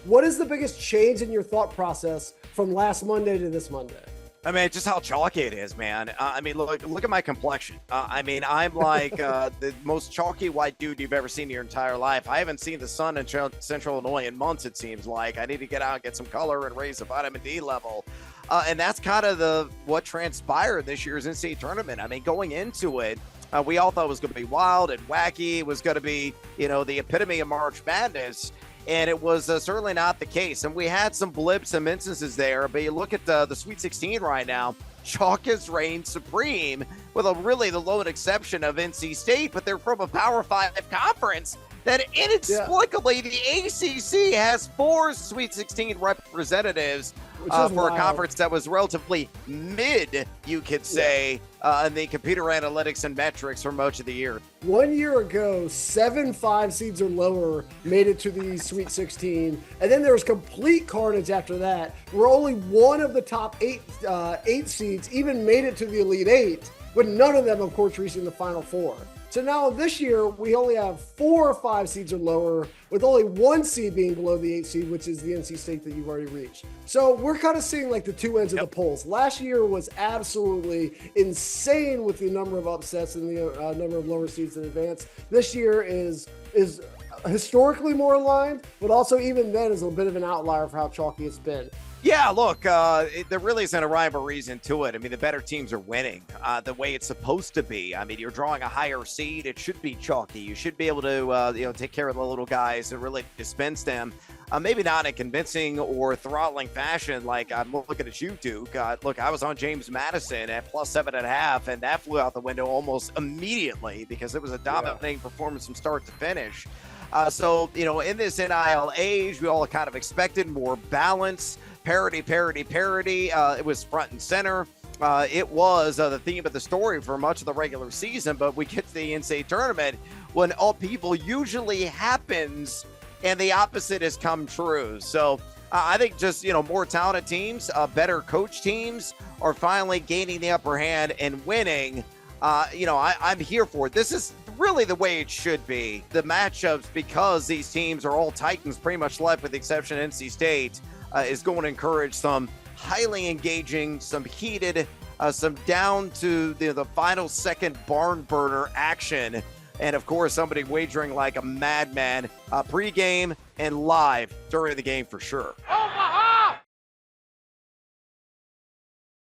What is the biggest change in your thought process from last Monday to this Monday? I mean, just how chalky it is, man. I mean, look at my complexion. I mean, I'm like the most chalky white dude you've ever seen in your entire life. I haven't seen the sun in Central Illinois in months, it seems like. I need to get out and get some color and raise the vitamin D level. And that's kind of what transpired this year's NCAA tournament. I mean, going into it, we all thought it was going to be wild and wacky. It was going to be, the epitome of March Madness. And it was certainly not the case. And we had some blips, some instances there. But you look at the Sweet 16 right now, chalk has reigned supreme with the lone exception of NC State. But they're from a Power 5 conference that inexplicably the ACC has 4 Sweet 16 representatives for a conference that was relatively mid, you could say, in the computer analytics and metrics for much of the year. 1 year ago, 7 5 seeds or lower made it to the Sweet 16. And then there was complete carnage after that, where only one of the top eight seeds even made it to the Elite Eight, with none of them, of course, reaching the Final Four. So now this year, we only have 4 or 5 seeds or lower, with only 1 seed being below the 8 seed, which is the NC State that you've already reached. So we're kind of seeing like the two ends of the polls. Last year was absolutely insane with the number of upsets and the number of lower seeds in advance. This year is historically more aligned, but also even then is a bit of an outlier for how chalky it's been. Yeah, look, there really isn't a rhyme or reason to it. I mean, the better teams are winning the way it's supposed to be. I mean, you're drawing a higher seed. It should be chalky. You should be able to, take care of the little guys and really dispense them. Maybe not in a convincing or throttling fashion like I'm looking at you, Duke. Look, I was on James Madison at +7.5, and that flew out the window almost immediately because it was a dominating performance from start to finish. So, in this NIL age, we all kind of expected more balance. Parity. It was front and center. It was the theme of the story for much of the regular season, but we get to the NCAA tournament when all people usually happens and the opposite has come true. So I think just, more talented teams, better coach teams are finally gaining the upper hand and winning. I'm here for it. This is really the way it should be. The matchups, because these teams are all Titans pretty much left with the exception of NC State, is going to encourage some highly engaging, some heated, some down to the final second barn burner action. And of course, somebody wagering like a madman pregame and live during the game for sure.